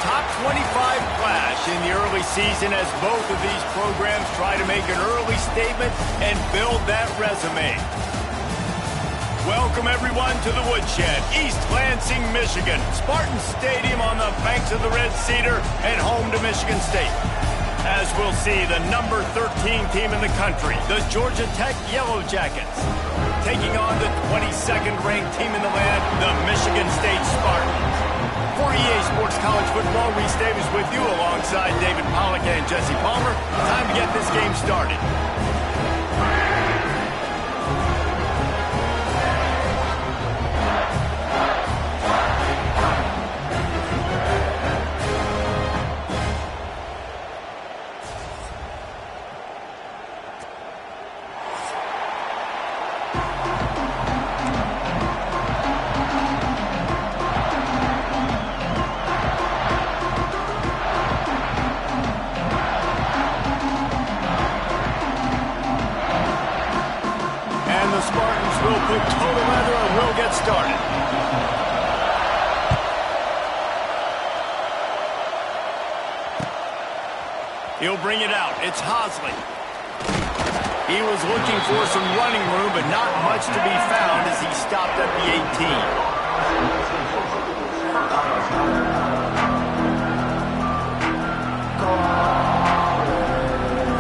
top 25 clash in the early season as both of these programs try to make an early statement and build that resume. Welcome, everyone, to the Woodshed, East Lansing, Michigan. Spartan Stadium on the banks of the Red Cedar and home to Michigan State. As we'll see, the number 13 team in the country, the Georgia Tech Yellow Jackets, taking on the 22nd ranked team in the land, the Michigan State Spartans. For EA Sports College Football, Reese Davis with you alongside David Pollack and Jesse Palmer. Time to get this game started. He'll bring it out. It's Hosley. He was looking for some running room, but not much to be found as he stopped at the 18.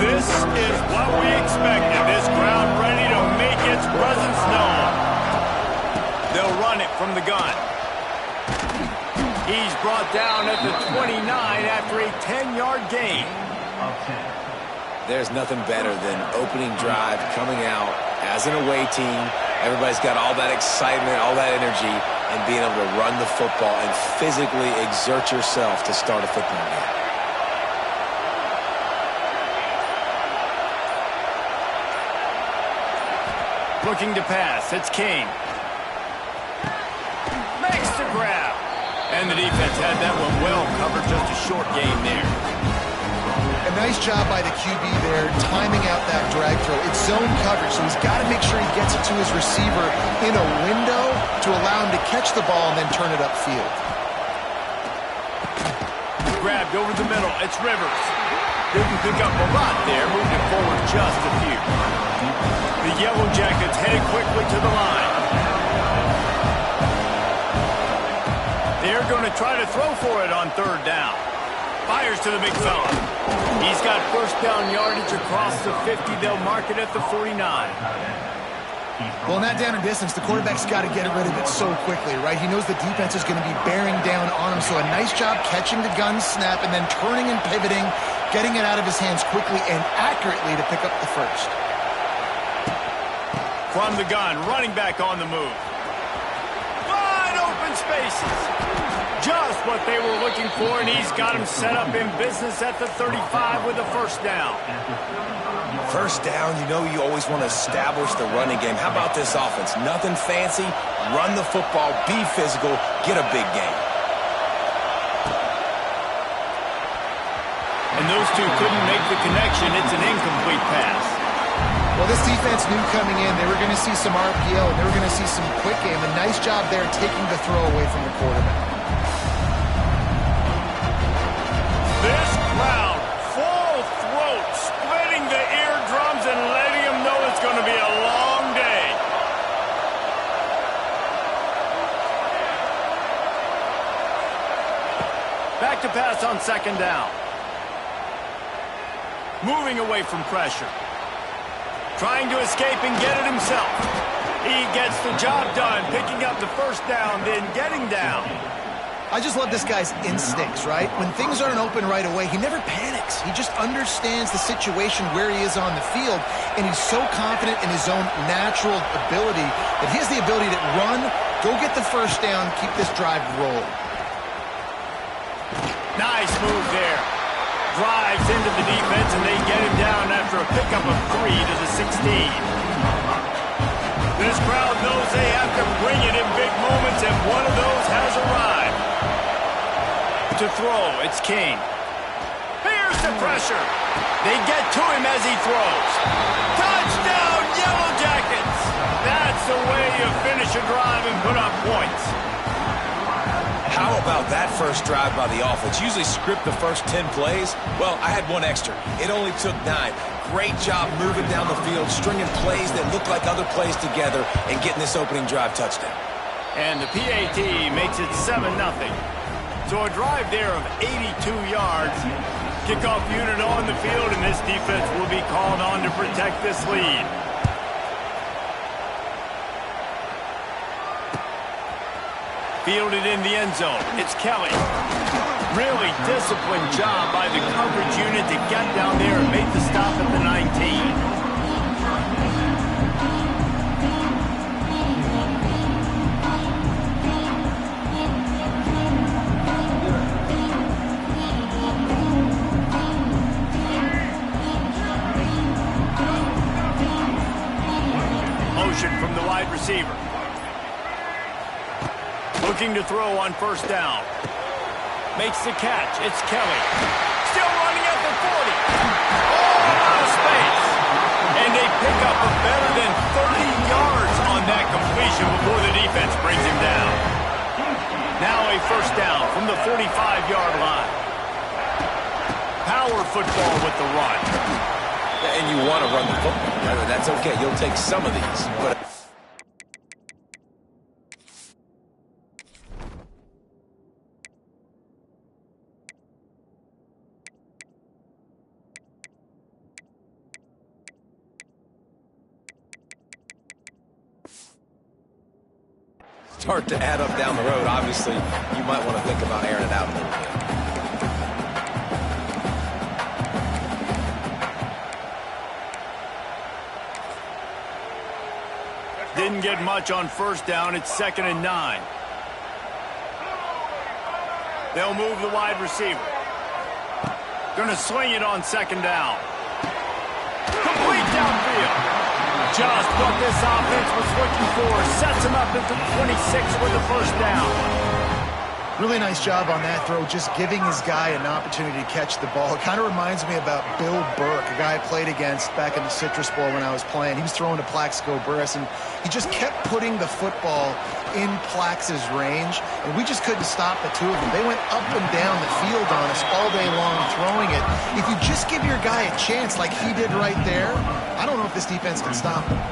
This is what we expected. This crowd ready to make its presence known. They'll run it from the gun. He's brought down at the 29 after a 10-yard gain. There's nothing better than opening drive, coming out as an away team. Everybody's got all that excitement, all that energy, and being able to run the football and physically exert yourself to start a football game. Looking to pass. It's Kane. Makes the grab. And the defense had that one well covered. Just a short gain there. A nice job by the QB there, timing out that drag throw. It's zone coverage, so he's got to make sure he gets it to his receiver in a window to allow him to catch the ball and then turn it upfield. Grabbed over the middle. It's Rivers. Didn't pick up a lot there, moved it forward just a few. The Yellow Jackets headed quickly to the line. They're going to try to throw for it on third down. Fires to the big fella. He's got first down yardage across the 50. They'll mark it at the 49. Well, in that down and distance, the quarterback's got to get rid of it so quickly, right? He knows the defense is going to be bearing down on him, so a nice job catching the gun snap and then turning and pivoting, getting it out of his hands quickly and accurately to pick up the first. From the gun, running back on the move. Wide open spaces. Just what they were looking for, and he's got him set up in business at the 35 with a first down. First down, you know you always want to establish the running game. How about this offense? Nothing fancy. Run the football, be physical, get a big gain. And those two couldn't make the connection. It's an incomplete pass. Well, this defense knew coming in they were going to see some RPO, and they were going to see some quick game. A nice job there taking the throw away from the quarterback. This crowd, full throat, splitting the eardrums and letting them know it's going to be a long day. Back to pass on second down. Moving away from pressure. Trying to escape and get it himself. He gets the job done, picking up the first down, then getting down. I just love this guy's instincts, right? When things aren't open right away, he never panics. He just understands the situation where he is on the field, and he's so confident in his own natural ability that he has the ability to run, go get the first down, keep this drive rolling. Nice move there. Drives into the defense, and they get him down after a pickup of 3 to the 16. This crowd knows they have to bring it in big moments, and one of those has arrived. To throw, it's King. Here's the pressure. They get to him as he throws. Touchdown, Yellow Jackets! That's the way you finish a drive and put up points. How about about that first drive by the offense? Usually script the first 10 plays. Well, I had one extra. It only took 9. Great job moving down the field, stringing plays that look like other plays together, and getting this opening drive touchdown. And the PAT makes it 7-0. So a drive there of 82 yards. Kickoff unit on the field, and this defense will be called on to protect this lead. Fielded in the end zone. It's Kelly. Really disciplined job by the coverage unit to get down there and make the stop at the 19. Motion from the wide receiver. Looking to throw on first down. Makes the catch. It's Kelly. Still running at the 40. Oh, out of space. And they pick up a better than 30 yards on that completion before the defense brings him down. Now a first down from the 45-yard line. Power football with the run. And you want to run the football. That's okay. You'll take some of these. But start to add up down the road. Obviously, you might want to think about airing it out a little bit. Didn't get much on first down. It's 2nd and 9. They'll move the wide receiver. Going to swing it on 2nd down. Complete downfield. Just what this offense was looking for. Sets him up at the 26 with the first down. Really nice job on that throw, just giving his guy an opportunity to catch the ball. It kind of reminds me about Bill Burke, a guy I played against back in the Citrus Bowl when I was playing. He was throwing to Plaxico Burress, and he just kept putting the football in Plax's range, and we just couldn't stop the two of them. They went up and down the field on us all day long throwing it. If you just give your guy a chance like he did right there, I don't know if this defense can stop him.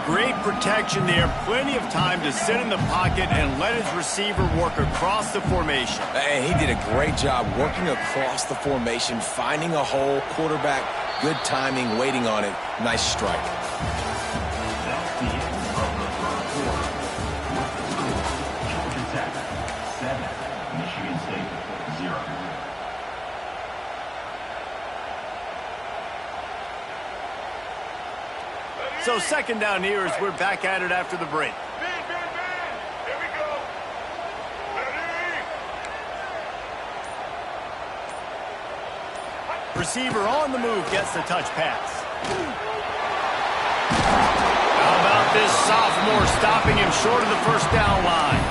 Great protection there. Plenty of time to sit in the pocket and let his receiver work across the formation. And he did a great job working across the formation, finding a hole, quarterback, good timing, waiting on it. Nice strike. So 2nd down here as we're back at it after the break. Here we go. Ready? Receiver on the move gets the touch pass. How about this sophomore stopping him short of the first down line?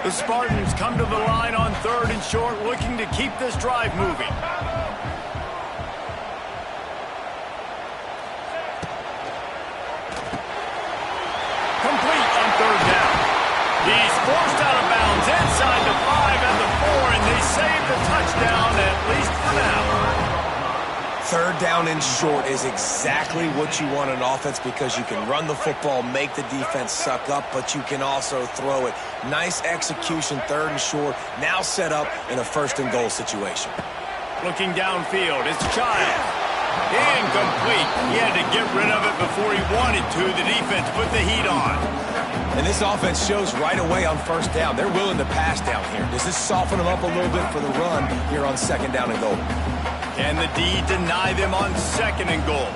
The Spartans come to the line on 3rd and short, looking to keep this drive moving. Complete on 3rd down. He's forced out of bounds inside the 5 and the 4, and they save the touchdown, at least for now. 3rd down and short is exactly what you want in offense because you can run the football, make the defense suck up, but you can also throw it. Nice execution, 3rd and short, now set up in a 1st and goal situation. Looking downfield, it's Child. Incomplete. He had to get rid of it before he wanted to. The defense put the heat on. And this offense shows right away on 1st down. They're willing to pass down here. Does this soften them up a little bit for the run here on 2nd down and goal? Can the D deny them on 2nd and goal?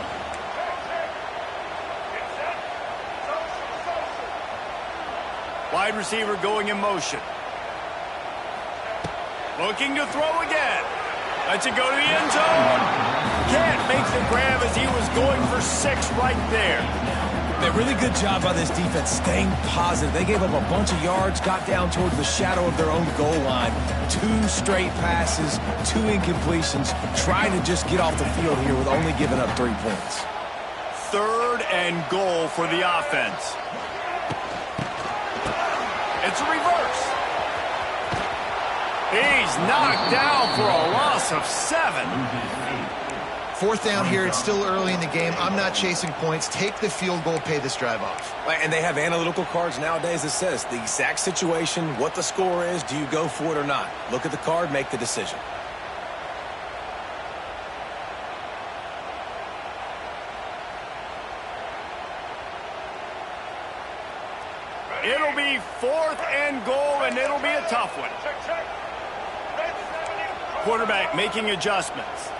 Wide receiver going in motion. Looking to throw again. Lets it go to the end zone. Can't make the grab as he was going for 6 right there. A really good job by this defense staying positive. They gave up a bunch of yards, got down toward the shadow of their own goal line. 2 straight passes, 2 incompletions, trying to just get off the field here with only giving up 3 points. 3rd and goal for the offense. It's a reverse. He's knocked down for a loss of 7. 4th down here. It's still early in the game. I'm not chasing points. Take the field goal, pay this drive off. And they have analytical cards nowadays that says the exact situation, what the score is, do you go for it or not? Look at the card, make the decision. It'll be 4th and goal, and it'll be a tough one. Quarterback making adjustments.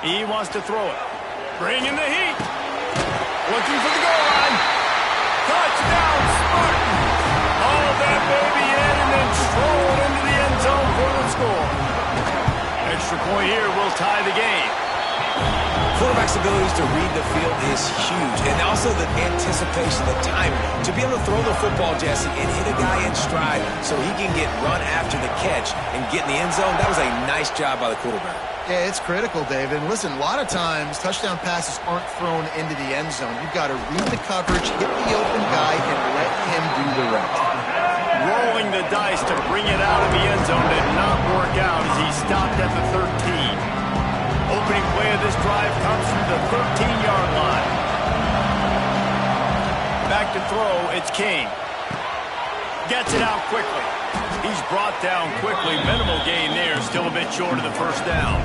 He wants to throw it. Bringing the heat. Looking for the goal line. Touchdown, Spartans. Haul that baby in and then throw it into the end zone for the score. Extra point here will tie the game. Quarterback's abilities to read the field is huge, and also the anticipation, the timing. To be able to throw the football, Jesse, and hit a guy in stride so he can get run after the catch and get in the end zone, that was a nice job by the quarterback. Yeah, it's critical, David. And listen, a lot of times touchdown passes aren't thrown into the end zone. You've got to read the coverage, hit the open guy, and let him do the rest. Rolling the dice to bring it out of the end zone did not work out as he stopped at the 13. Opening play of this drive comes from the 13-yard line. Back to throw, it's King. Gets it out quickly. He's brought down quickly. Minimal gain there, still a bit short of the 1st down.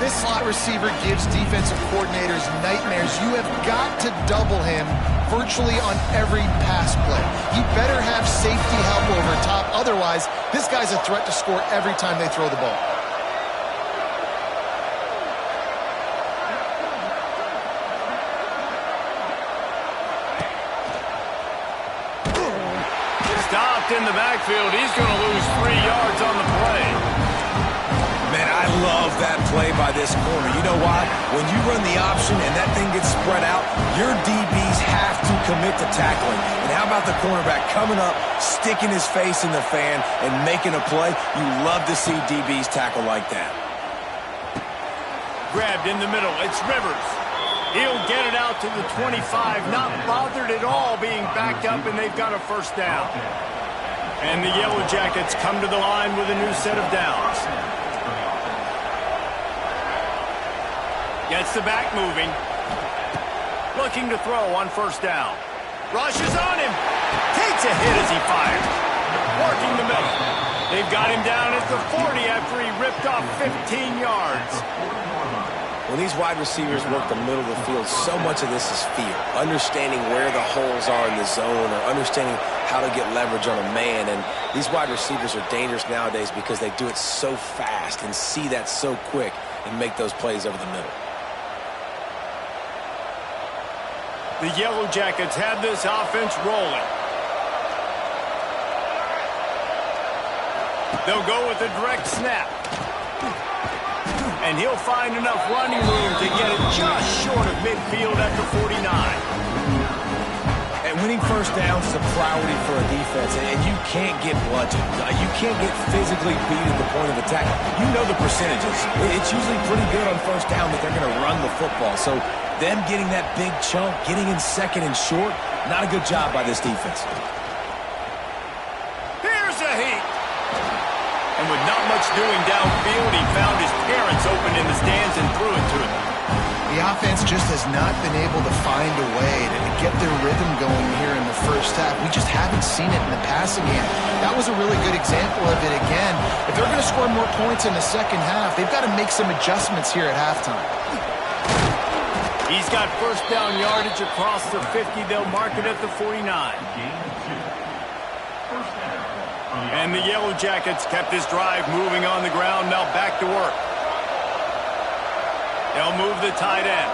This slot receiver gives defensive coordinators nightmares. You have got to double him virtually on every pass play. He better have safety help over top. Otherwise, this guy's a threat to score every time they throw the ball. Stopped in the backfield. He's going to lose 3 yards on the play. Man, I love that play by this corner. You know why? When you run the option and that thing gets spread out, your DBs have to commit to tackling. And how about the cornerback coming up, sticking his face in the fan, and making a play? You love to see DBs tackle like that. Grabbed in the middle. It's Rivers. He'll get it out to the 25, not bothered at all being backed up, and they've got a 1st down. And the Yellow Jackets come to the line with a new set of downs. Gets the back moving. Looking to throw on 1st down. Rushes on him. Takes a hit as he fires. Working the middle. They've got him down at the 40 after he ripped off 15 yards. When these wide receivers work the middle of the field, so much of this is feel. Understanding where the holes are in the zone or understanding how to get leverage on a man. And these wide receivers are dangerous nowadays because they do it so fast and see that so quick and make those plays over the middle. The Yellow Jackets have this offense rolling. They'll go with a direct snap. And he'll find enough running room to get it just short of midfield at the 49. And winning 1st downs is a priority for a defense, and you can't get bludgeoned. You can't get physically beat at the point of attack. You know the percentages. It's usually pretty good on 1st down that they're going to run the football. So them getting that big chunk, getting in 2nd and short, not a good job by this defense. Here's a heat. And with not much doing downfield, he found his parents open in the stands and threw it to him. The offense just has not been able to find a way to get their rhythm going here in the 1st half. We just haven't seen it in the passing game. That was a really good example of it again. If they're going to score more points in the 2nd half, they've got to make some adjustments here at halftime. He's got 1st down yardage across the 50. They'll mark it at the 49. And the Yellow Jackets kept this drive moving on the ground. Now back to work. They'll move the tight end.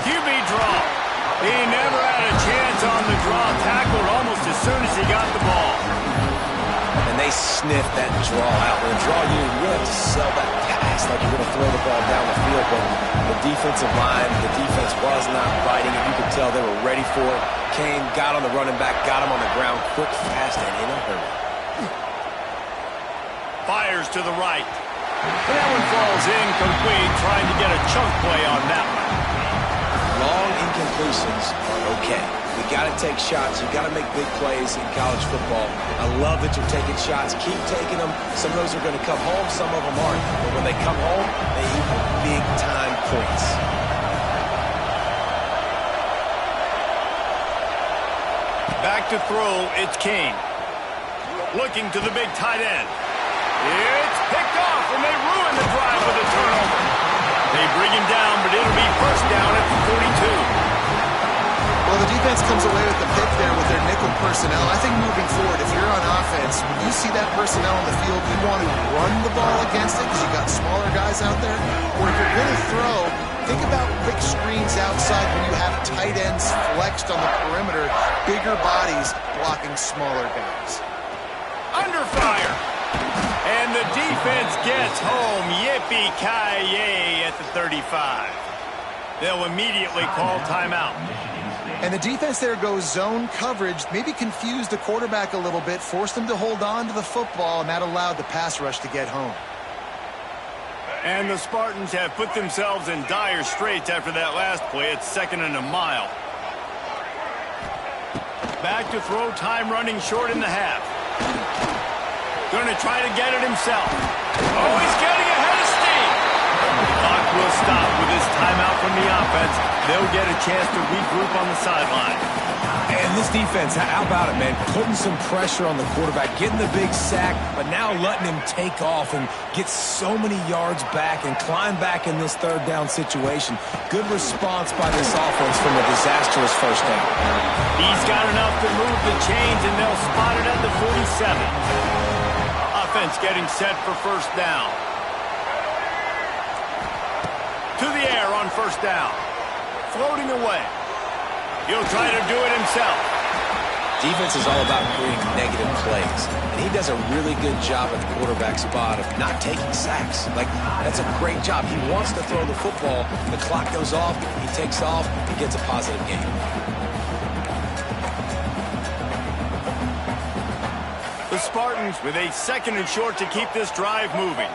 QB draw. He never had a chance on the draw. Tackled almost as soon as he got the ball. And they sniffed that draw out. When a draw, you really have to sell that pass like you're going to throw the ball down the field. But the defensive line, the defense was not biting it. You could tell they were ready for it. Came, got on the running back, got him on the ground quick, fast, and in a hurry. fires to the right. And that one falls incomplete, trying to get a chunk play on that one. Long incompletions are okay. We got to take shots. You got to make big plays in college football. I love that you're taking shots. Keep taking them. Some of those are going to come home. Some of them aren't. But when they come home, they equal big-time points. Back to throw, it's King. Looking to the big tight end. It's picked off, and they ruin the drive with a turnover. They bring him down, but it'll be first down at the 42. Well, the defense comes away with the pick there with their nickel personnel. I think moving forward, if you're on offense, when you see that personnel on the field, you want to run the ball against it because you've got smaller guys out there. Or if you're going to throw, think about quick screens outside when you have tight ends flexed on the perimeter, bigger bodies blocking smaller guys. Under fire. And the defense gets home. Yippee-ki-yay at the 35. They'll immediately call timeout. And the defense there goes zone coverage, maybe confused the quarterback a little bit, forced him to hold on to the football, and that allowed the pass rush to get home. And the Spartans have put themselves in dire straits after that last play. It's 2nd and a mile. Back to throw, time running short in the half. Going to try to get it himself. Oh, he's getting ahead of steam. The clock will stop with this timeout from the offense. They'll get a chance to regroup on the sideline. And this defense, how about it, man? Putting some pressure on the quarterback, getting the big sack, but now letting him take off and get so many yards back and climb back in this 3rd down situation. Good response by this offense from a disastrous first down. He's got enough to move the chains, and they'll spot it at the 47. Offense getting set for first down. To the air on first down. Floating away. He'll try to do it himself. Defense is all about creating negative plays, and he does a really good job at the quarterback spot of not taking sacks. Like, that's a great job. He wants to throw the football. The clock goes off. He takes off. He gets a positive gain. The Spartans with a 2nd and short to keep this drive moving.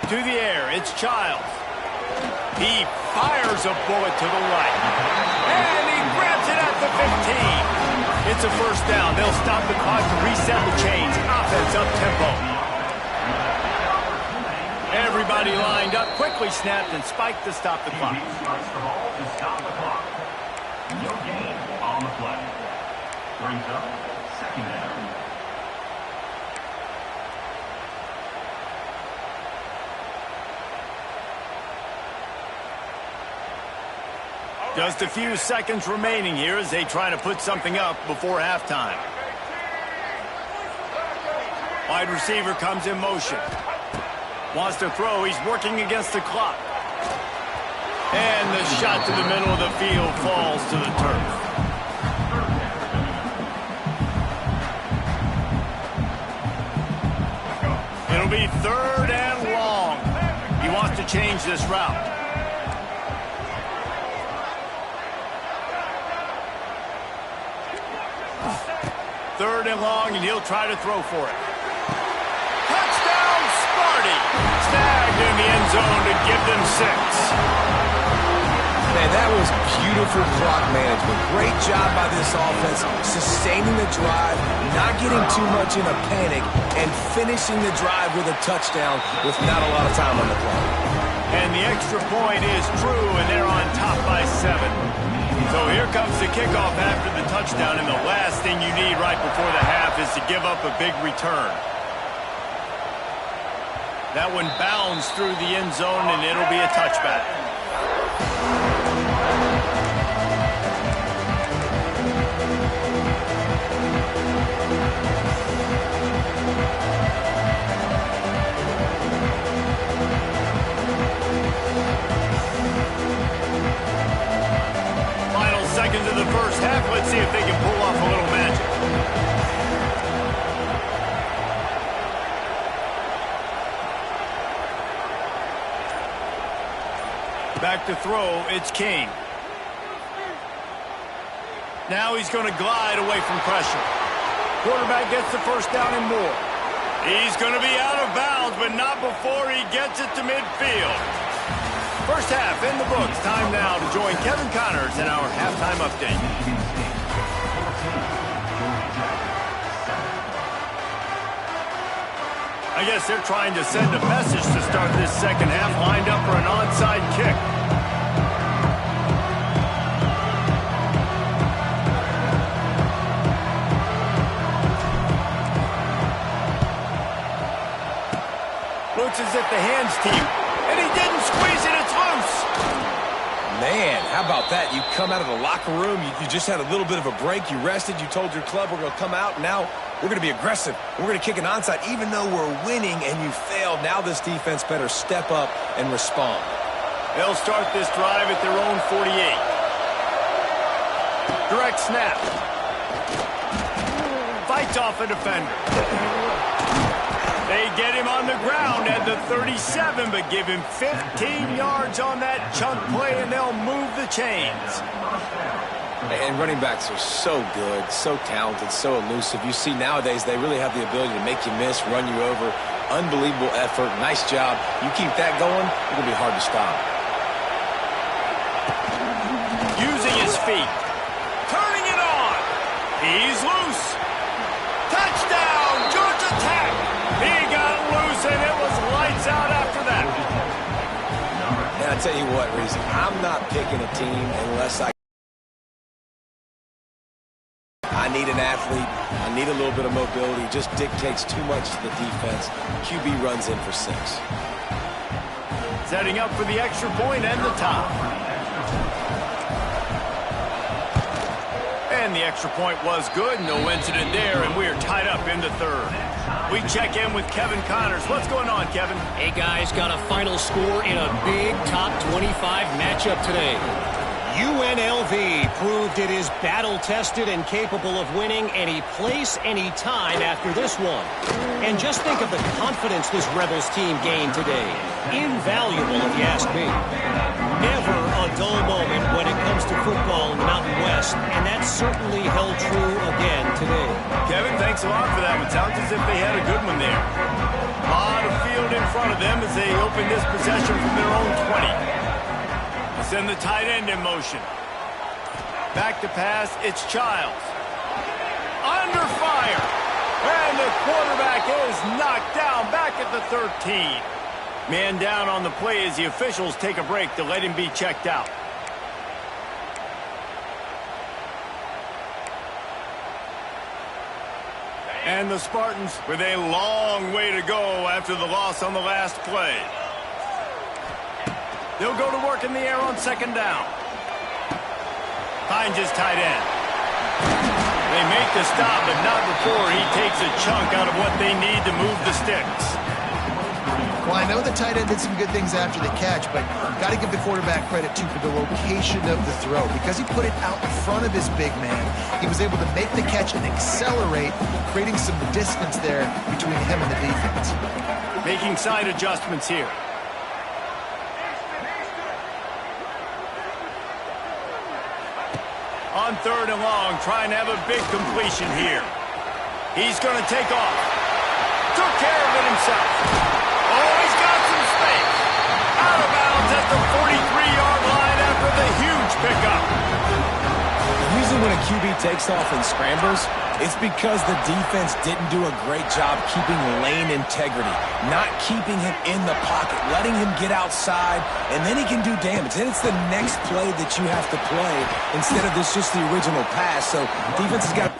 To the air, it's Childs. He fires a bullet to the right. And he grabs it at the 15. It's a first down. They'll stop the clock to reset the chains. Offense up tempo. Everybody lined up, quickly snapped and spiked to stop the clock. No gain on the play. Brings up 2nd down. Just a few seconds remaining here as they try to put something up before halftime. Wide receiver comes in motion. Wants to throw. He's working against the clock. And the shot to the middle of the field falls to the turf. It'll be 3rd and long. He wants to change this route. 3rd and long, and he'll try to throw for it. Touchdown, Sparty! Snagged in the end zone to give them 6. Man, that was beautiful clock management. Great job by this offense, sustaining the drive, not getting too much in a panic, and finishing the drive with a touchdown with not a lot of time on the clock. And the extra point is true, and they're on top by 7. So here comes the kickoff after the touchdown, and the last thing you need right before the half is to give up a big return. That one bounds through the end zone, and it'll be a touchback. Seconds of the first half. Let's see if they can pull off a little magic. Back to throw, it's King. Now he's going to glide away from pressure. Quarterback gets the first down and more. He's going to be out of bounds, but not before he gets it to midfield. First half in the books. Time now to join Kevin Connors in our halftime update. I guess they're trying to send a message to start this second half, lined up for an onside kick. Looks as if the hands team, and he didn't squeeze it, it's loose. Man, how about that? You come out of the locker room, you just had a little bit of a break, you rested, you told your club we're going to come out, and now we're going to be aggressive. We're going to kick an onside even though we're winning and you failed. Now this defense better step up and respond. They'll start this drive at their own 48. Direct snap. Fights off a defender. They get him on the ground at the 37, but give him 15 yards on that chunk play, and they'll move the chains. And running backs are so good, so talented, so elusive. You see nowadays they really have the ability to make you miss, run you over. Unbelievable effort. Nice job. You keep that going, it's going to be hard to stop. Using his feet. Turning it on. He's loose. Touchdown, Georgia Tech. He got loose, and it was lights out after that. And I tell you what, Reese, I'm not picking a team unless I need an athlete. I need a little bit of mobility. It just dictates too much to the defense. QB runs in for 6. Setting up for the extra point and the top. And the extra point was good. No incident there, and we are tied up in the third. We check in with Kevin Connors. What's going on, Kevin? Hey, guys, got a final score in a big top 25 matchup today. UNLV proved it is battle-tested and capable of winning any place, any time after this one. And just think of the confidence this Rebels team gained today. Invaluable, if you ask me. Never a dull moment when it comes to football in the Mountain West, and that certainly held true again today. Kevin, thanks a lot for that. It sounds as if they had a good one there. A lot of field in front of them as they open this possession from their own 20. Send the tight end in motion. Back to pass, it's Childs. Under fire. And the quarterback is knocked down back at the 13. Man down on the play as the officials take a break to let him be checked out. And the Spartans with a long way to go after the loss on the last play. They'll go to work in the air on second down. Finds his tight end. They make the stop, but not before he takes a chunk out of what they need to move the sticks. Well, I know the tight end did some good things after the catch, but got to give the quarterback credit, too, for the location of the throw. Because he put it out in front of his big man, he was able to make the catch and accelerate, creating some distance there between him and the defense. Making side adjustments here. On third and long, trying to have a big completion here. He's going to take off. Took care of it himself. Oh, he's got some space. Out of bounds at the 43-yard line after the huge pickup. Usually when a QB takes off and scrambles, it's because the defense didn't do a great job keeping lane integrity, not keeping him in the pocket, letting him get outside, and then he can do damage. Then it's the next play that you have to play instead of this just the original pass. So defense has got...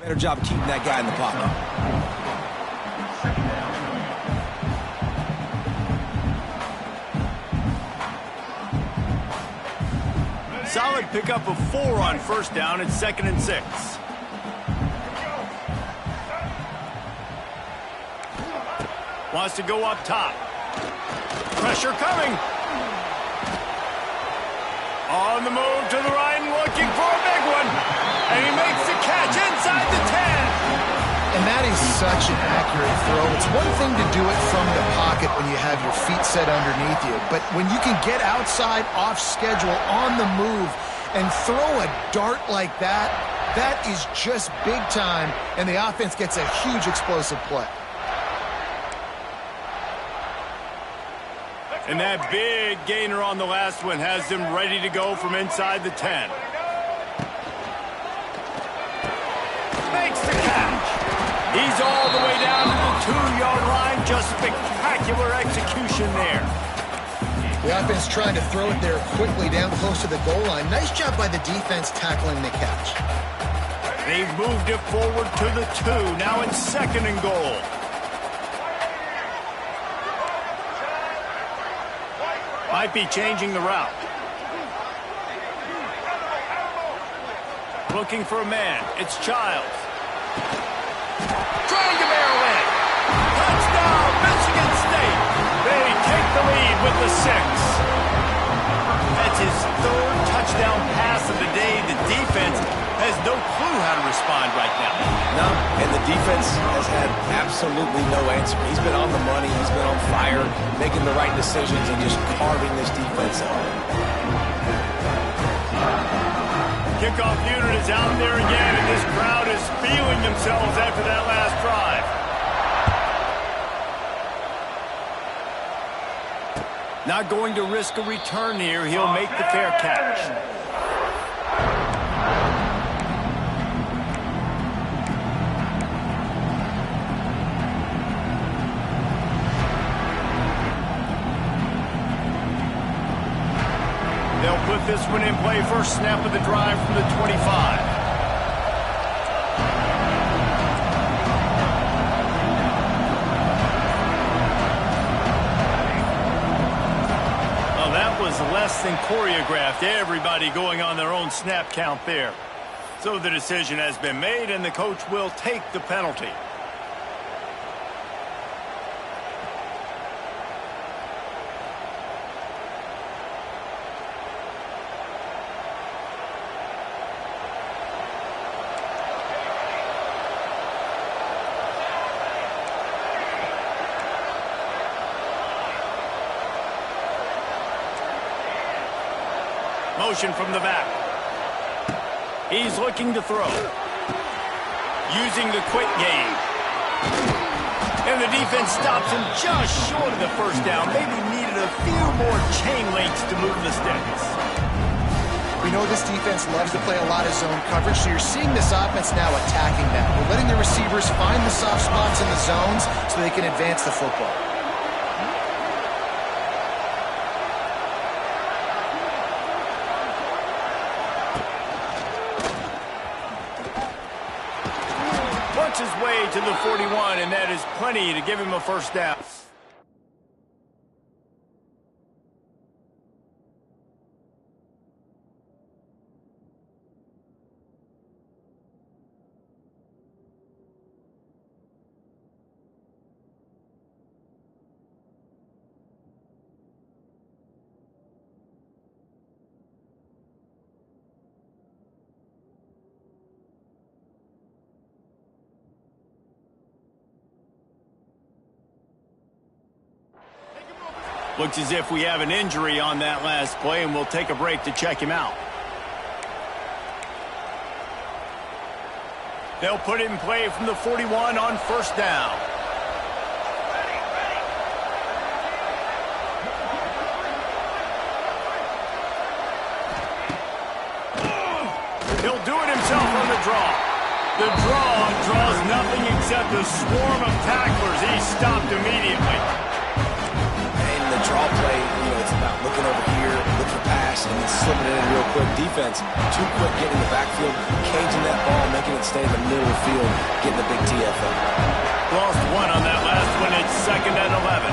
Better job of keeping that guy in the pocket. could pick up a 4 on first down at 2nd and 6. Wants to go up top. Pressure coming. On the move to the right and looking for a big one. And he makes the catch inside the 10. And that is such an accurate throw. It's one thing to do it from the pocket when you have your feet set underneath you, but when you can get outside, off schedule, on the move, and throw a dart like that, that is just big time, and the offense gets a huge explosive play. And that big gainer on the last one has them ready to go from inside the 10. Makes the catch. He's all the way down to the 2-yard line. Just spectacular execution there. The offense trying to throw it there quickly down close to the goal line. Nice job by the defense tackling the catch. They've moved it forward to the 2. Now it's 2nd and goal. Might be changing the route. Looking for a man. It's Childs. Trying to barrel in. Touchdown, Michigan State. They take the lead with the 6. That's his 3rd touchdown pass of the day. The defense has no clue how to respond right now. No, and the defense has had absolutely no answer. He's been on the money. He's been on fire, making the right decisions and just carving this defense up. Kickoff unit is out there again, and this crowd is feeling themselves after that last drive. Not going to risk a return here. He'll make the fair catch. They'll put this one in play. First snap of the drive from the 25. Well, that was less than choreographed. Everybody going on their own snap count there. So the decision has been made, and the coach will take the penalty. Motion from the back. He's looking to throw. Using the quick game. And the defense stops him just short of the first down. Maybe needed a few more chain links to move the sticks. We know this defense loves to play a lot of zone coverage, so you're seeing this offense now attacking that. We're letting the receivers find the soft spots in the zones so they can advance the football. His way to the 41, and that is plenty to give him a first down. Looks as if we have an injury on that last play, and we'll take a break to check him out. They'll put it in play from the 41 on first down. He'll do it himself on the draw. The draw draws nothing except a swarm of tacklers. He's stopped immediately. The draw play, it's about looking over here, look for pass, and then slipping it in real quick. Defense, too quick getting in the backfield, caging that ball, making it stay in the middle of the field, getting the big TFL. Lost one on that last one. It's 2nd and 11.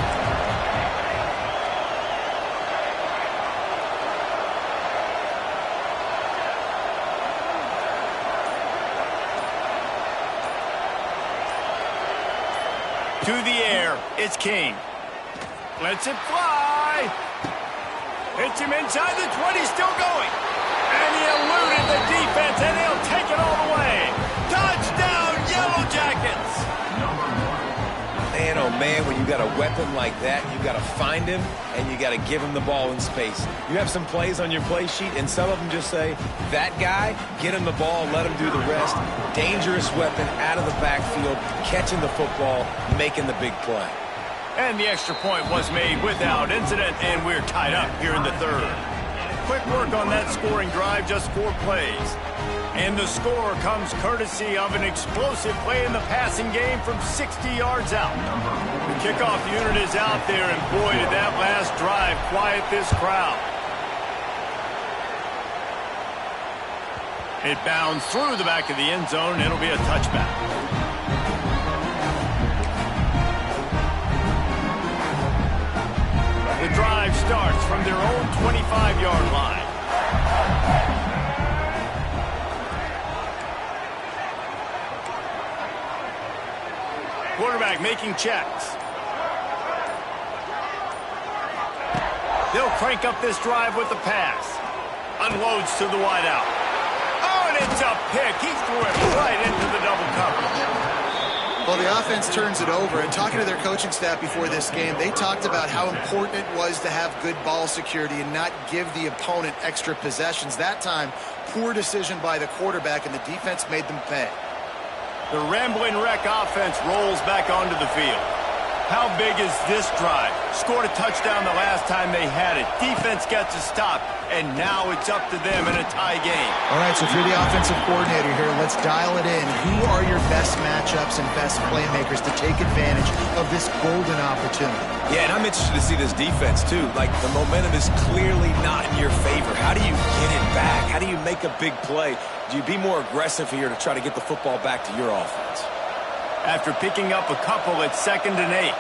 To the air, it's King. Lets it fly. Hits him inside the 20, still going. And he eluded the defense, and he'll take it all the way. Touchdown, Yellow Jackets! Man, oh man, when you got a weapon like that, you got to find him, and you got to give him the ball in space. You have some plays on your play sheet, and some of them just say, that guy, get him the ball, let him do the rest. Dangerous weapon out of the backfield, catching the football, making the big play. And the extra point was made without incident, and we're tied up here in the third. Quick work on that scoring drive, just 4 plays. And the score comes courtesy of an explosive play in the passing game from 60 yards out. The kickoff unit is out there, and boy, did that last drive quiet this crowd. It bounds through the back of the end zone. It'll be a touchback. The drive starts from their own 25-yard line. Quarterback making checks. They'll crank up this drive with the pass. Unloads to the wideout. Oh, and it's a pick. He threw it right into the double coverage. Well, the offense turns it over, and talking to their coaching staff before this game, they talked about how important it was to have good ball security and not give the opponent extra possessions. That time, poor decision by the quarterback, and the defense made them pay. The Rambling Wreck offense rolls back onto the field. How big is this drive? Scored a touchdown the last time they had it. Defense gets a stop, and now it's up to them in a tie game. All right, so if you're the offensive coordinator here, let's dial it in. Who are your best matchups and best playmakers to take advantage of this golden opportunity? Yeah, and I'm interested to see this defense, too. Like, the momentum is clearly not in your favor. How do you get it back? How do you make a big play? Do you be more aggressive here to try to get the football back to your offense? After picking up a couple, it's 2nd and 8.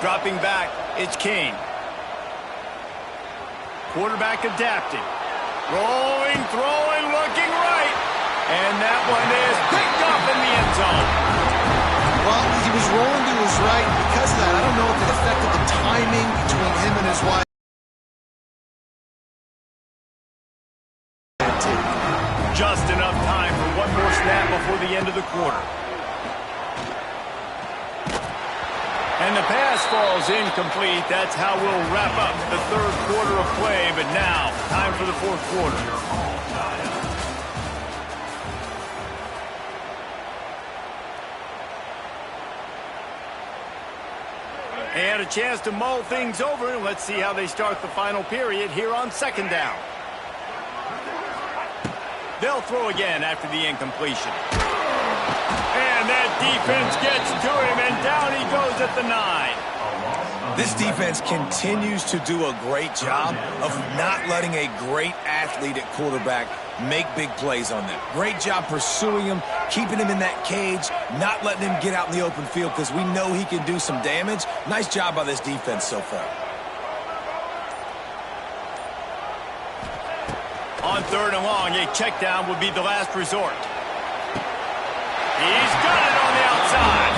Dropping back, it's King. Quarterback adapting. Rolling, throwing, looking right. And that one is picked up in the end zone. Well, he was rolling to his right. Because of that, I don't know if it affected the timing between him and his wide. Just enough time for one more snap before the end of the quarter. And the pass falls incomplete. That's how we'll wrap up the third quarter of play. But now, time for the fourth quarter. And a chance to mull things over. Let's see how they start the final period here on 2nd down. They'll throw again after the incompletion. And that defense gets to him, and down he goes at the 9. This defense continues to do a great job of not letting a great athlete at quarterback make big plays on them. Great job pursuing him, keeping him in that cage, not letting him get out in the open field because we know he can do some damage. Nice job by this defense so far. On 3rd and long, a check down would be the last resort. He's got it on the outside.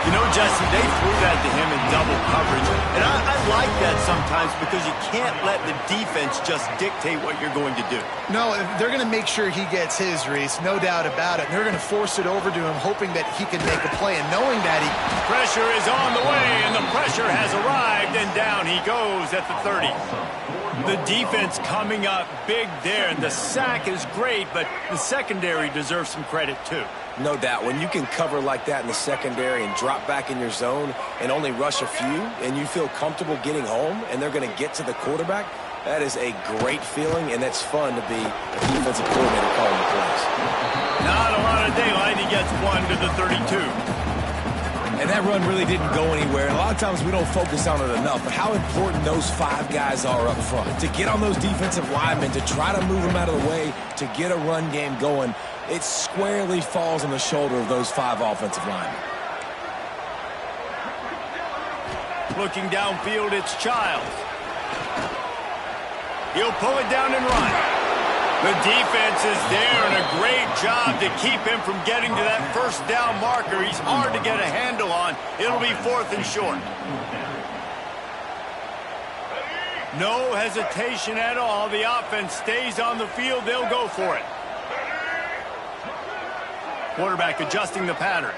You know, Jesse, they threw that to him in double coverage. And I like that sometimes because you can't let the defense just dictate what you're going to do. No, they're going to make sure he gets his, Reese, no doubt about it. And they're going to force it over to him, hoping that he can make a play. And knowing that Pressure is on the way, and the pressure has arrived, and down he goes at the 30. The defense coming up big there, and the sack is great, but the secondary deserves some credit too. No doubt. When you can cover like that in the secondary and drop back in your zone and only rush a few, and you feel comfortable getting home, and they're going to get to the quarterback, that is a great feeling, and that's fun to be a defensive coordinator calling the plays. Not a lot of daylight. He gets one to the 32. And that run really didn't go anywhere. And a lot of times we don't focus on it enough, but how important those 5 guys are up front. To get on those defensive linemen, to try to move them out of the way, to get a run game going, it squarely falls on the shoulder of those 5 offensive linemen. Looking downfield, it's Childs. He'll pull it down and run. The defense is there, and a great job to keep him from getting to that first down marker. He's hard to get a handle on. It'll be 4th and short. No hesitation at all. The offense stays on the field. They'll go for it. Quarterback adjusting the pattern.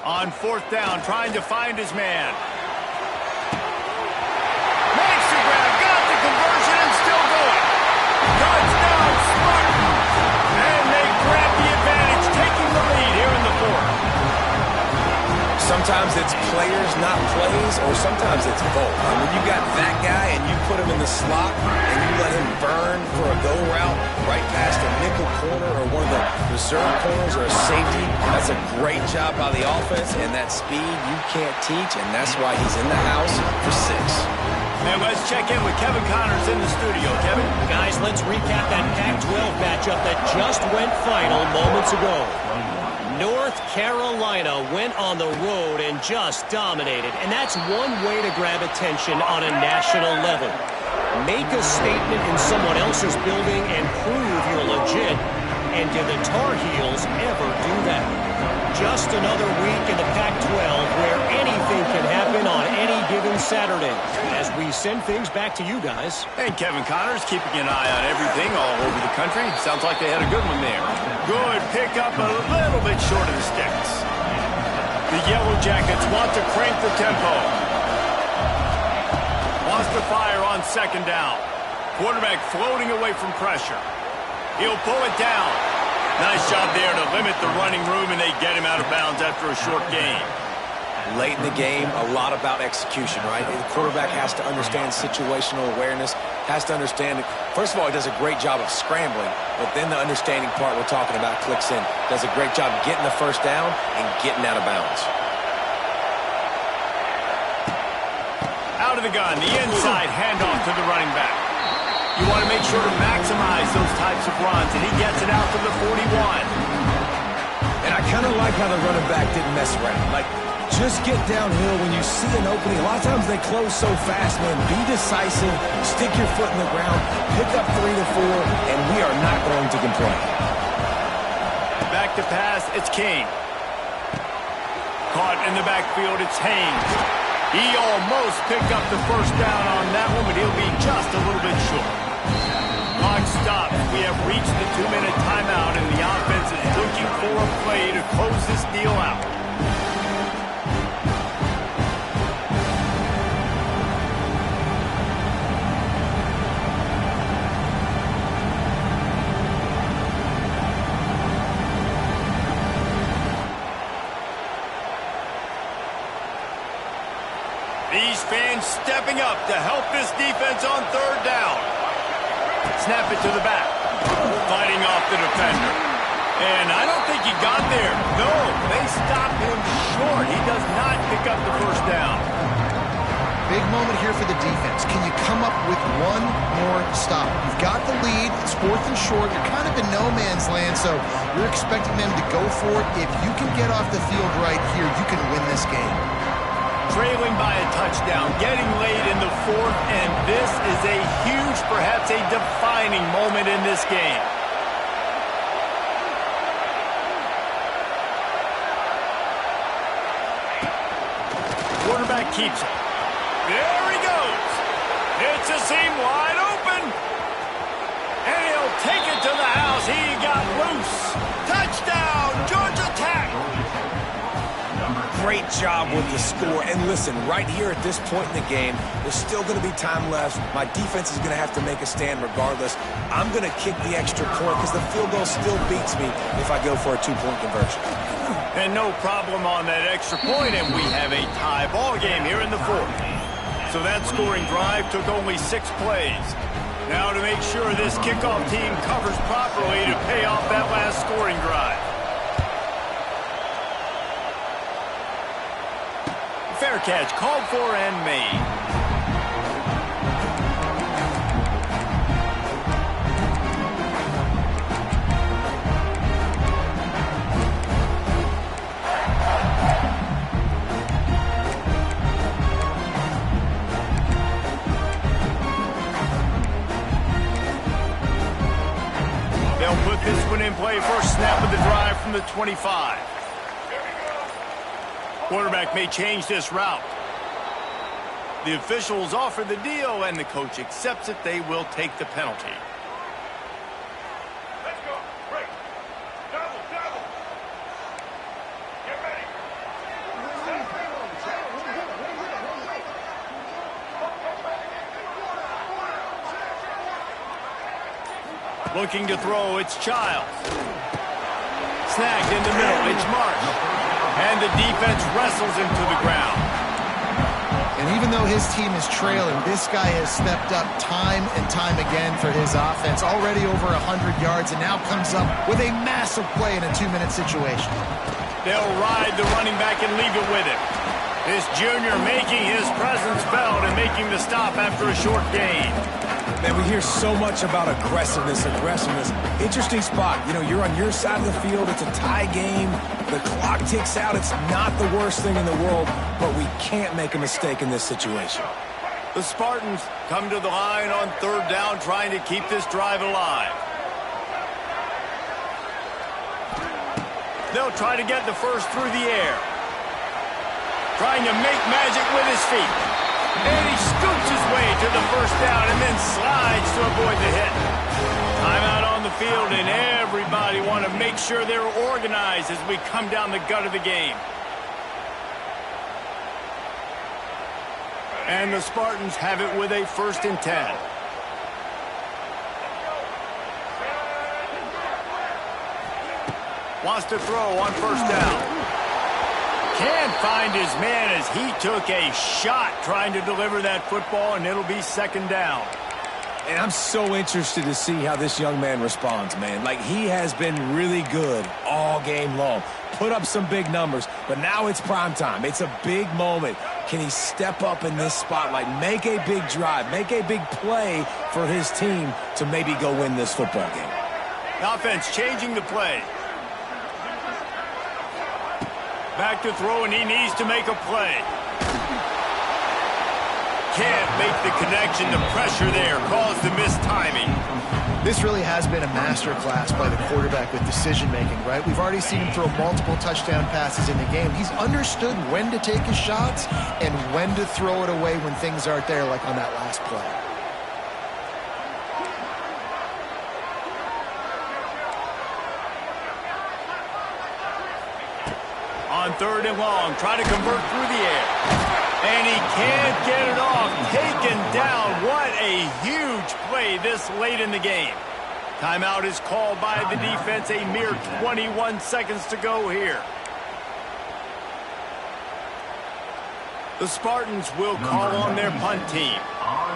On 4th down, trying to find his man. Makes the grab, got the conversion, and still going. Touchdown, Spartans! And they grab the advantage, taking the lead here in the 4th. Sometimes it's players, not plays, or sometimes it's both. When you got that guy and you put him in the slot and you let him burn for a go route right past a nickel corner or one of the reserve corners or a safety, that's a great job by the offense, and that speed you can't teach, and that's why he's in the house for 6. And let's check in with Kevin Connors in the studio. Kevin? Guys, let's recap that Pac-12 matchup that just went final moments ago. North Carolina went on the road and just dominated, and that's one way to grab attention on a national level. Make a statement in someone else's building and prove you're legit, and did the Tar Heels ever do that? Just another week in the Pac-12 where anything can happen on any given Saturday. As we send things back to you guys. And Kevin Connors keeping an eye on everything all over the country. Sounds like they had a good one there. Good pickup, a little bit short of the sticks. The Yellow Jackets want to crank the tempo. Wants to fire on 2nd down. Quarterback floating away from pressure. He'll pull it down. Nice job there to limit the running room, and they get him out of bounds after a short gain. Late in the game, a lot about execution, right? The quarterback has to understand situational awareness, has to understand it. First of all, he does a great job of scrambling, but then the understanding part we're talking about clicks in. Does a great job getting the first down and getting out of bounds. Out of the gun, the inside handoff to the running back. You want to make sure to maximize those types of runs, and he gets it out to the 41. And I kind of like how the running back didn't mess around. Like, just get downhill when you see an opening. A lot of times they close so fast, man. Be decisive, stick your foot in the ground, pick up 3 to 4, and we are not going to complain. Back to pass, it's Kane. Caught in the backfield, it's Haynes. He almost picked up the first down on that one, but he'll be just a little bit short. Clock stops. We have reached the 2-minute timeout, and the offense is looking for a play to close this deal out. These fans stepping up to help this defense on 3rd down. Snap it to the back. Fighting off the defender. And I don't think he got there. No, they stopped him short. He does not pick up the first down. Big moment here for the defense. Can you come up with one more stop? You've got the lead. It's 4th and short. You're kind of in no man's land, so you're expecting them to go for it. If you can get off the field right here, you can win this game. Trailing by a touchdown, getting late in the 4th, and this is a huge, perhaps a defining moment in this game. Quarterback keeps it. There he goes. It's a seam wide open. And he'll take it to the house. He got loose. Touchdown, Georgia Tech. Great job with the score. And listen, right here at this point in the game, there's still going to be time left. My defense is going to have to make a stand regardless. I'm going to kick the extra point because the field goal still beats me if I go for a 2-point conversion. And no problem on that extra point, and we have a tie ball game here in the 4th. So that scoring drive took only 6 plays. Now to make sure this kickoff team covers properly to pay off that last scoring drive. Fair catch called for and made. play, first snap of the drive from the 25. Quarterback may change this route. The officials offer the deal, and the coach accepts it. They will take the penalty. Let's go. Break. Double, double. Get ready. Looking to throw, it's Childs. Snagged in the middle, it's Marsh. And the defense wrestles him to the ground. And even though his team is trailing, this guy has stepped up time and time again for his offense. Already over 100 yards and now comes up with a massive play in a 2-minute situation. They'll ride the running back and leave it with him. This junior making his presence felt and making the stop after a short gain. Man, we hear so much about aggressiveness. Interesting spot. You know, you're on your side of the field. It's a tie game. The clock ticks out. It's not the worst thing in the world, but we can't make a mistake in this situation. The Spartans come to the line on third down, trying to keep this drive alive. They'll try to get the first through the air. Trying to make magic with his feet. And he scoops his way to the first down and then slides to avoid the hit. Timeout on the field, and everybody want to make sure they're organized as we come down the gut of the game. And the Spartans have it with a 1st and 10. Wants to throw on first down. Can't find his man as he took a shot trying to deliver that football, and it'll be 2nd down. And I'm so interested to see how this young man responds, man. Like, he has been really good all game long. Put up some big numbers, but now it's prime time. It's a big moment. Can he step up in this spotlight, make a big drive, make a big play for his team to maybe go win this football game? The offense changing the play. Back to throw, and he needs to make a play. Can't make the connection. The pressure there caused the missed timing. This really has been a masterclass by the quarterback with decision-making, right? We've already seen him throw multiple touchdown passes in the game. He's understood when to take his shots and when to throw it away when things aren't there, like on that last play. On 3rd and long, try to convert through the air. And he can't get it off. Taken down. What a huge play this late in the game. Timeout is called by the defense. A mere 21 seconds to go here. The Spartans will call on their punt team.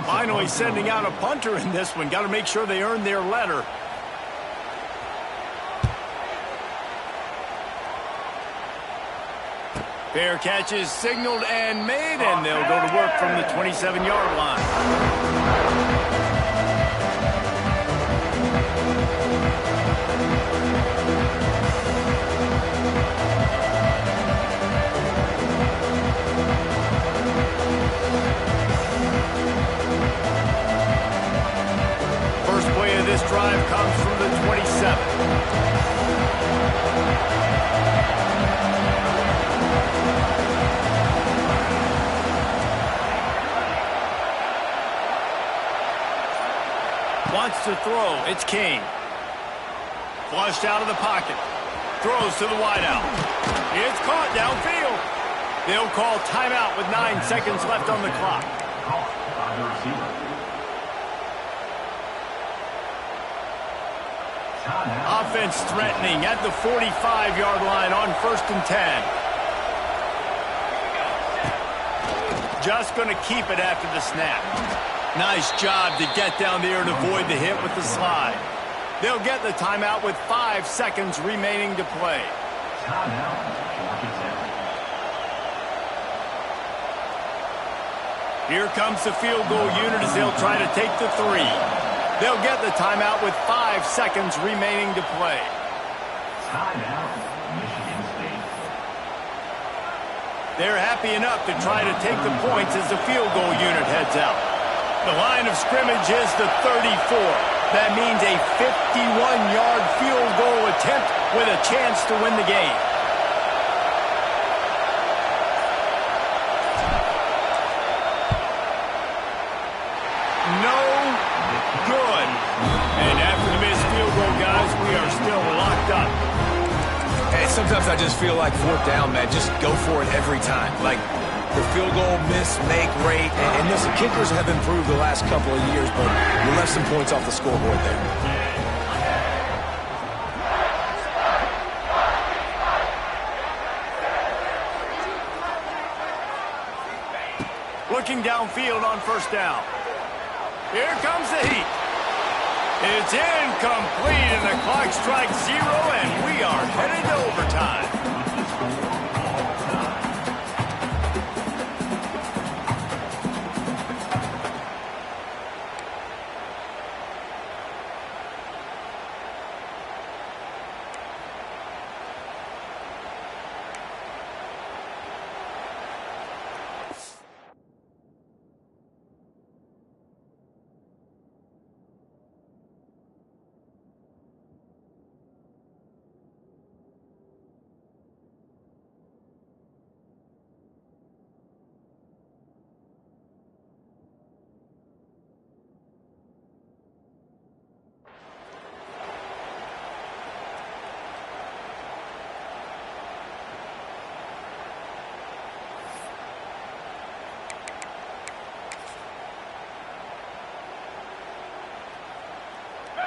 Finally sending out a punter in this one. Got to make sure they earn their letter. Fair catch is signaled and made, and they'll go to work from the 27-yard line. First play of this drive comes from the 27. Wants to throw. It's King. Flushed out of the pocket. Throws to the wideout. It's caught downfield. They'll call timeout with 9 seconds left on the clock. On the receiver. Timeout. Offense threatening at the 45-yard line on 1st and 10. Just going to keep it after the snap. Nice job to get down there and avoid the hit with the slide. They'll get the timeout with 5 seconds remaining to play. Timeout. 4-7. Here comes the field goal unit as they'll try to take the 3. They'll get the timeout with 5 seconds remaining to play. Timeout. Michigan State. They're happy enough to try to take the points as the field goal unit heads out. The line of scrimmage is the 34. That means a 51-yard field goal attempt with a chance to win the game. No good. And after the missed field goal, guys, we are still locked up. Hey, sometimes I just feel like fourth down, man. Just go for it every time. Like the field goal miss, make rate. And listen, kickers have improved the last couple of years, but you left some points off the scoreboard there. Looking downfield on first down. Here comes the heat. It's incomplete, and the clock strikes 0, and we are headed to overtime.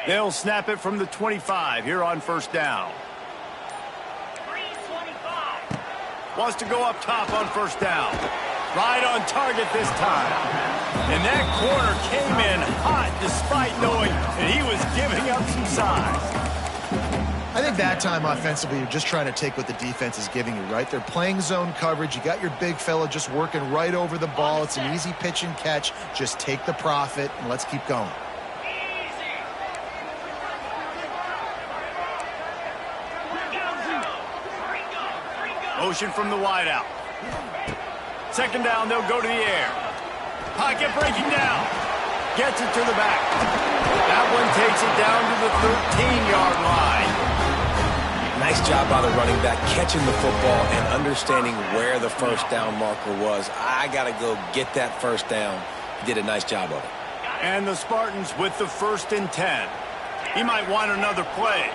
They'll snap it from the 25 here on first down. Wants to go up top on first down. Right on target this time. And that corner came in hot despite knowing that he was giving up some size. I think that time offensively, you're just trying to take what the defense is giving you, right? They're playing zone coverage. You got your big fella just working right over the ball. It's an easy pitch and catch. Just take the profit and let's keep going. Motion from the wideout. Second down, they'll go to the air. Pocket breaking down. Gets it to the back. That one takes it down to the 13-yard line. Nice job by the running back catching the football and understanding where the first down marker was. I got to go get that first down. He did a nice job of it. And the Spartans with the 1st and 10. He might want another play.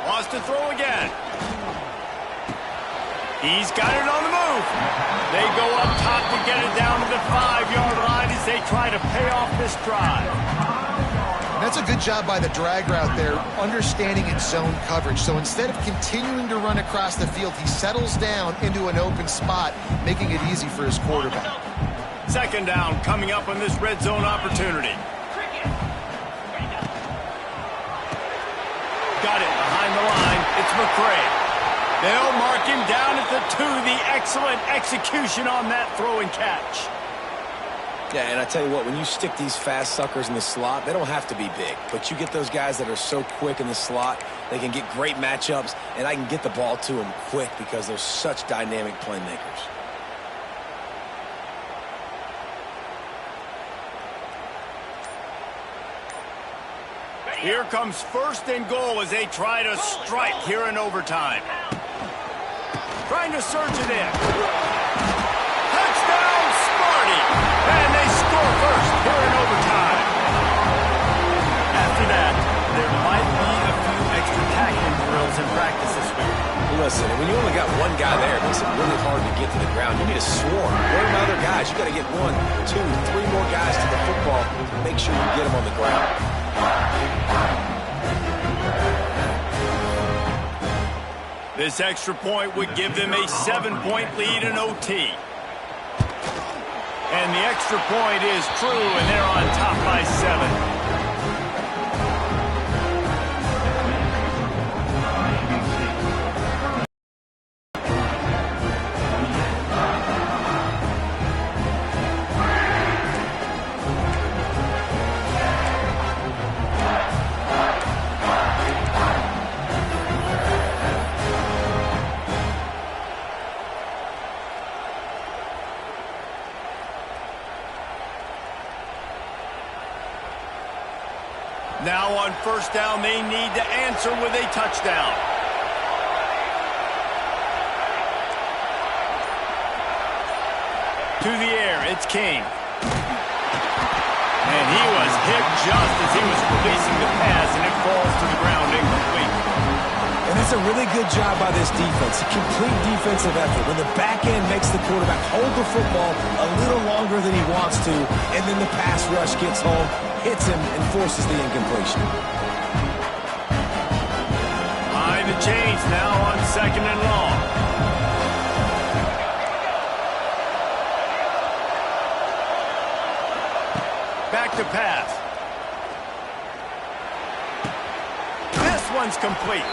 Wants to throw again. He's got it on the move. They go up top to get it down to the 5-yard line as they try to pay off this drive. And that's a good job by the drag route there, understanding its zone coverage. So instead of continuing to run across the field, he settles down into an open spot, making it easy for his quarterback. Second down coming up on this red zone opportunity. Got it behind the line. It's McCray. They'll mark him down at the 2. The excellent execution on that throw and catch. Yeah, and I tell you what, when you stick these fast suckers in the slot, they don't have to be big. But you get those guys that are so quick in the slot, they can get great matchups, and I can get the ball to them quick because they're such dynamic playmakers. Here comes 1st and goal as they try to strike here in overtime. Trying to surge it in. Touchdown, Sparty! And they score first here in overtime. After that, there might be a few extra tackling drills in practice this week. Listen, when you only got one guy there, it makes it really hard to get to the ground. You need a swarm. Learn my other guys. You got to get 1, 2, 3 more guys to the football to make sure you get them on the ground. This extra point would give them a 7-point lead in OT. And the extra point is true, and they're on top by 7. Now on first down, they need to answer with a touchdown. To the air, it's King. And he was hit just as he was releasing the pass, and it falls to the ground incomplete. And that's a really good job by this defense. A complete defensive effort. When the back end makes the quarterback hold the football a little longer than he wants to, and then the pass rush gets home, hits him, and forces the incompletion. Behind the chains now on second and long. Back to pass. This one's complete.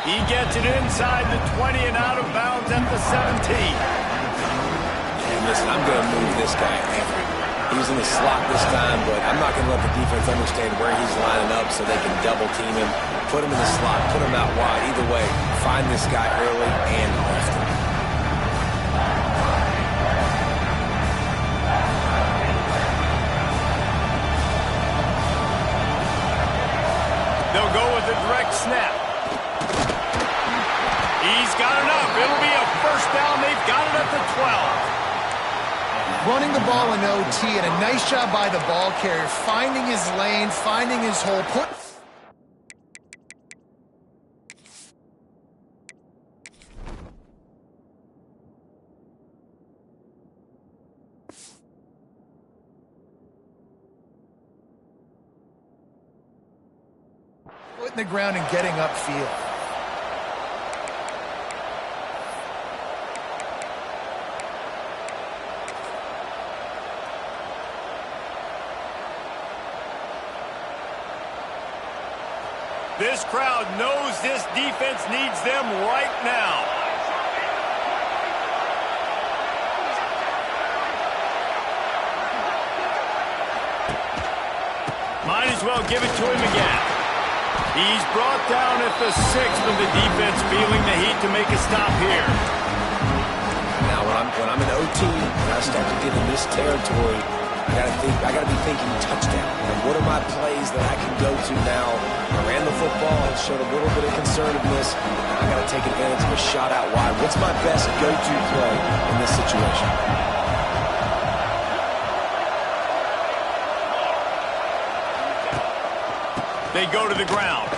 He gets it inside the 20 and out of bounds at the 17. And listen, I'm going to move this guy everywhere. He's in the slot this time, but I'm not going to let the defense understand where he's lining up so they can double team him, put him in the slot, put him out wide. Either way, find this guy early and often. They'll go with a direct snap. He's got enough. It'll be a first down. They've got it at the 12. Running the ball in OT, and a nice job by the ball carrier, finding his lane, finding his hole, putting the ground and getting upfield. This crowd knows this defense needs them right now. Might as well give it to him again. He's brought down at the 6 with the defense feeling the heat to make a stop here. Now, when I'm in OT, when I start to get in this territory, I gotta be thinking touchdown. And what are my plays that I can go to now? I ran the football and showed a little bit of conservativeness. I gotta take advantage of a shot out wide. What's my best go-to play in this situation? They go to the ground.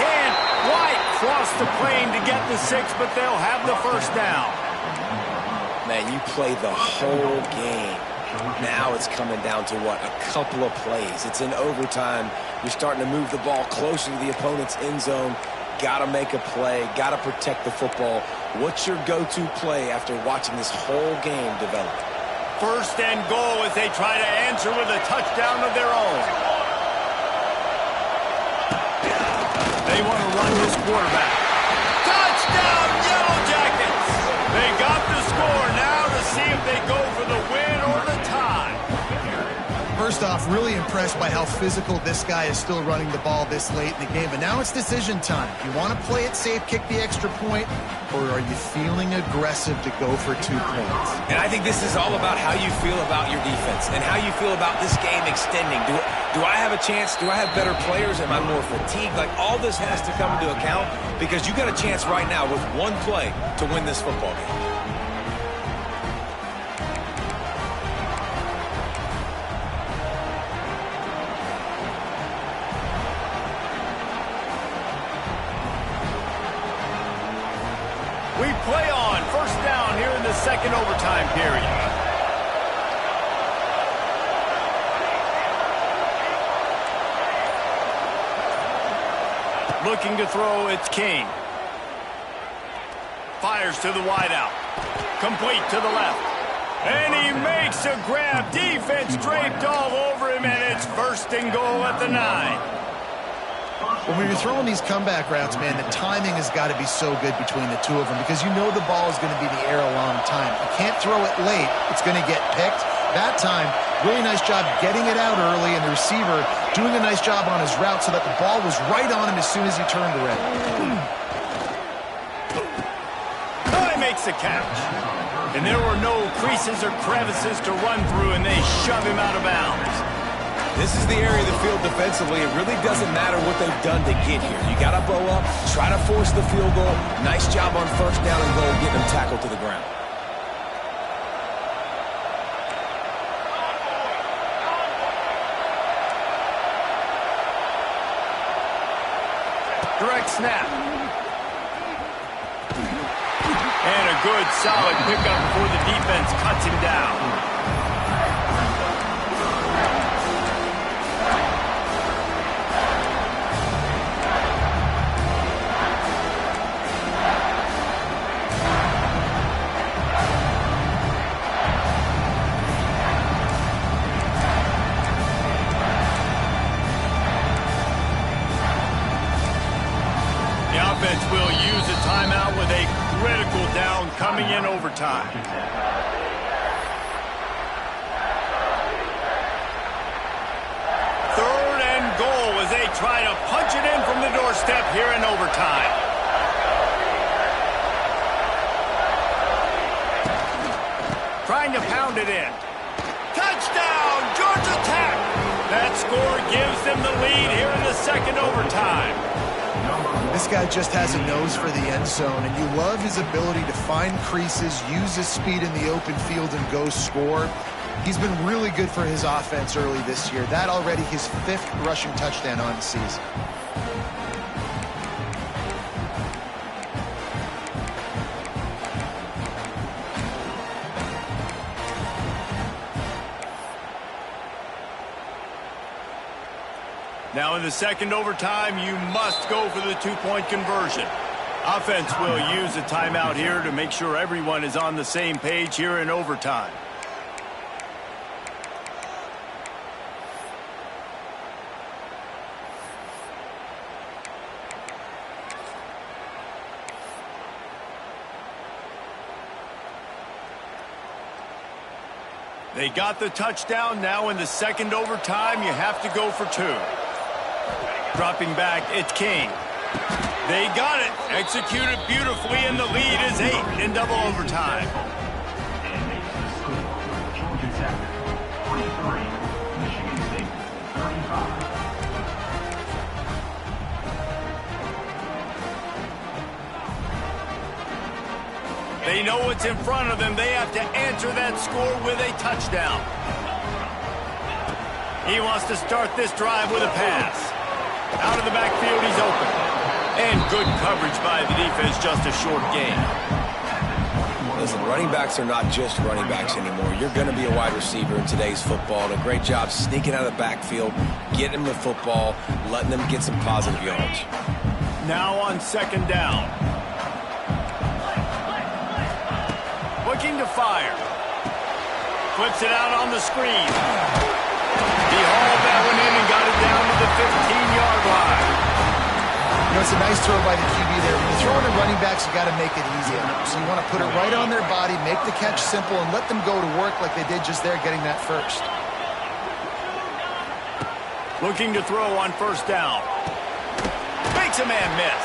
Can't quite cross the plane to get the 6, but they'll have the first down. Man, you play the whole game. Now it's coming down to what? A couple of plays. It's in overtime. You're starting to move the ball closer to the opponent's end zone. Got to make a play. Got to protect the football. What's your go-to play after watching this whole game develop? First and goal as they try to answer with a touchdown of their own. They want to run this quarterback. Touchdown, Yellow Jackets! They got the score now to see if they go for the win or the tie. First off, really impressed by how physical this guy is still running the ball this late in the game. But now it's decision time. You want to play it safe, kick the extra point, or are you feeling aggressive to go for 2 points? And I think this is all about how you feel about your defense and how you feel about this game extending. Do I have a chance? Do I have better players? Am I more fatigued? Like, all this has to come into account because you got a chance right now with one play to win this football game. We play on first down here in the second overtime period. Looking to throw, it's King. Fires to the wideout. Complete to the left. And he makes a grab. Defense draped all over him, and it's first and goal at the 9. When you're throwing these comeback routes, man, the timing has got to be so good between the two of them because you know the ball is going to be in the air a long time. You can't throw it late. It's going to get picked. That time, really nice job getting it out early, and the receiver doing a nice job on his route so that the ball was right on him as soon as he turned around. Oh, he makes a catch. And there were no creases or crevices to run through, and they shove him out of bounds. This is the area of the field defensively. It really doesn't matter what they've done to get here. You got to bow up, try to force the field goal. Nice job on first down and goal, getting them tackled to the ground. Direct snap. And a good, solid pickup before the defense cuts him down. Will use a timeout with a critical down coming in overtime. Third and goal as they try to punch it in from the doorstep here in overtime. Trying to pound it in. Touchdown, Georgia Tech! That score gives them the lead here in the second overtime. This guy just has a nose for the end zone, and you love his ability to find creases, use his speed in the open field, and go score. He's been really good for his offense early this year. That already his 5th rushing touchdown on the season. Now in the second overtime, you must go for the two-point conversion. Offense will use a timeout here to make sure everyone is on the same page here in overtime. They got the touchdown. Now in the second overtime, you have to go for 2. Dropping back, it's King. They got it. Executed beautifully, and the lead is 8 in double overtime. And makes the score. Georgia Tech 43, Michigan State 35. They know what's in front of them. They have to answer that score with a touchdown. He wants to start this drive with a pass. Out of the backfield, he's open. And good coverage by the defense, just a short gain. Listen, running backs are not just running backs anymore. You're going to be a wide receiver in today's football. And a great job sneaking out of the backfield, getting them the football, letting them get some positive yards. Now on second down. Looking to fire. Flips it out on the screen. He hauled that one in and got it down to the 15-yard line. You know, it's a nice throw by the QB there. When you're throwing to running backs, you got to make it easy on them. So you want to put it right on their body, make the catch simple, and let them go to work like they did just there, getting that first. Looking to throw on first down. Makes a man miss.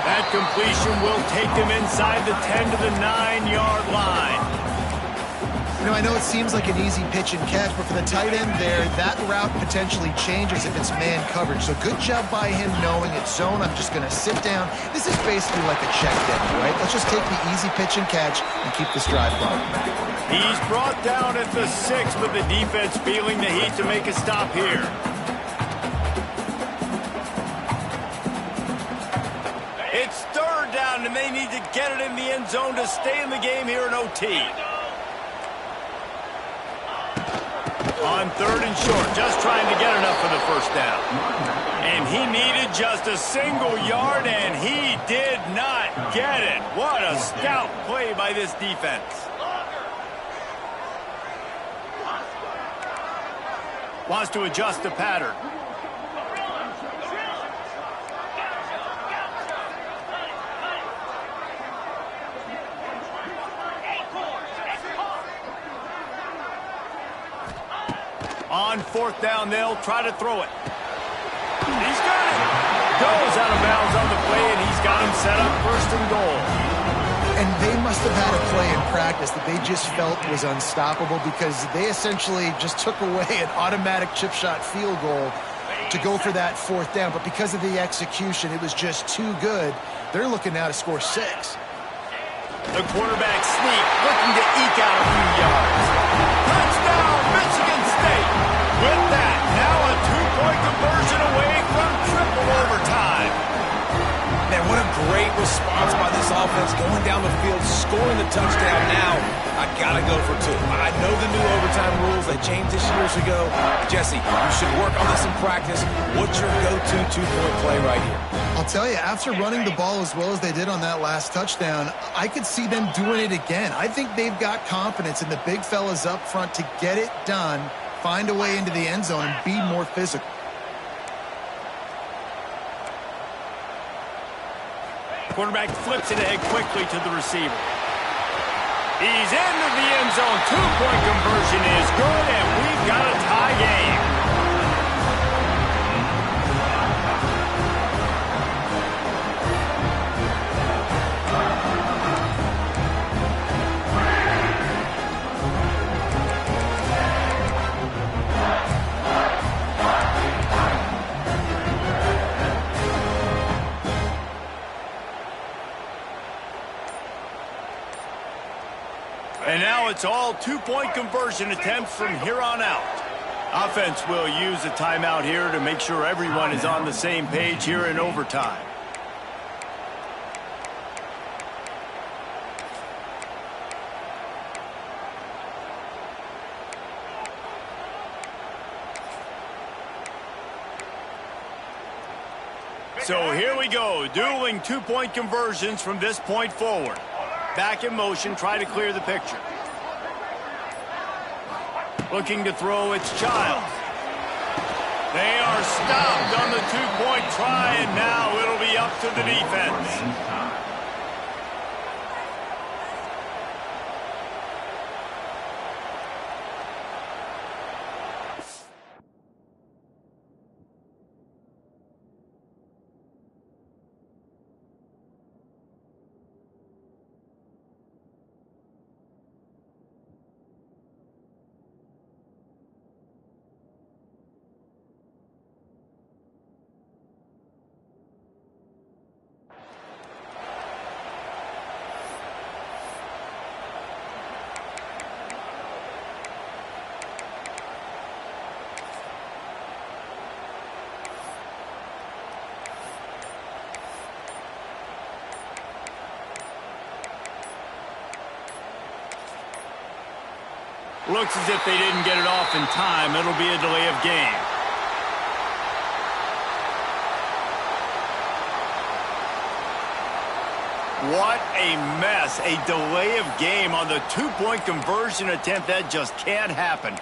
That completion will take them inside the 10 to the 9-yard line. You know, I know it seems like an easy pitch and catch, but for the tight end there, that route potentially changes if it's man coverage. So good job by him knowing it's zone. I'm just going to sit down. This is basically like a check down, right? Let's just take the easy pitch and catch and keep this drive going. He's brought down at the 6, but the defense feeling the heat to make a stop here. It's third down, and they need to get it in the end zone to stay in the game here in OT. On third and short, just trying to get enough for the first down. And he needed just a single yard, and he did not get it. What a stout play by this defense. Wants to adjust the pattern. On fourth down, they'll try to throw it. He's got it. Goes out of bounds on the play, and he's got him set up first and goal. And they must have had a play in practice that they just felt was unstoppable because they essentially just took away an automatic chip shot field goal to go for that 4th down. But because of the execution, it was just too good. They're looking now to score 6. The quarterback sneak, looking to eke out a few yards. Touchdown, Michigan State! With that, now a 2-point conversion away from triple overtime. Man, what a great response by this offense, going down the field, scoring the touchdown. Now, I gotta go for 2. I know the new overtime rules, they changed this years ago. Jesse, you should work on this in practice. What's your go-to 2-point play right here? I'll tell you, after running the ball as well as they did on that last touchdown, I could see them doing it again. I think they've got confidence in the big fellas up front to get it done, find a way into the end zone, and be more physical. Quarterback flips it ahead quickly to the receiver. He's into the end zone. 2-point conversion is good, and we've got a tie game. And now it's all 2-point conversion attempts from here on out. Offense will use a timeout here to make sure everyone is on the same page here in overtime. So here we go, dueling 2-point conversions from this point forward. Back in motion, try to clear the picture. Looking to throw, it's Childs. They are stopped on the 2-point try, and now it'll be up to the defense. Looks as if they didn't get it off in time. It'll be a delay of game. What a mess. A delay of game on the 2-point conversion attempt. That just can't happen.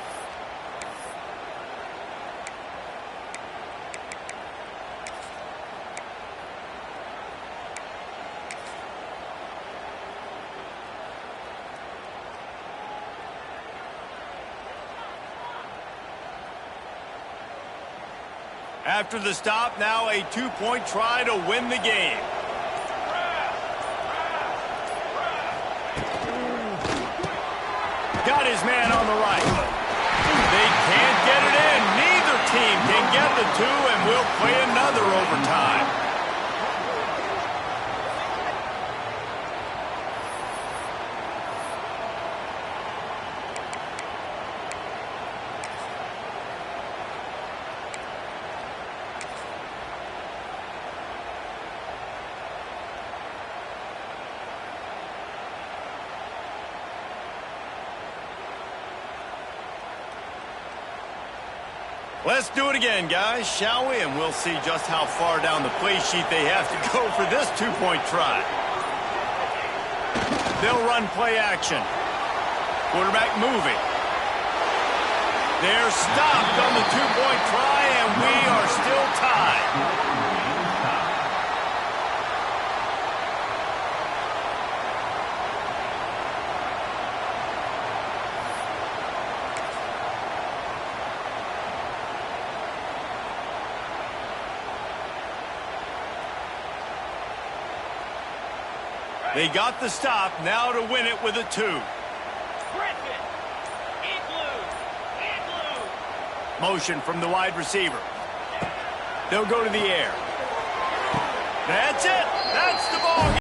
After the stop, now a 2-point try to win the game. Got his man on the right. They can't get it in. Neither team can get the 2, and we'll play another overtime. Let's do it again, guys, shall we? And we'll see just how far down the play sheet they have to go for this 2-point try. They'll run play action. Quarterback moving. They're stopped on the 2-point try, and we are still tied. They got the stop, now to win it with a 2. Motion from the wide receiver. They'll go to the air. That's it. That's the ball game.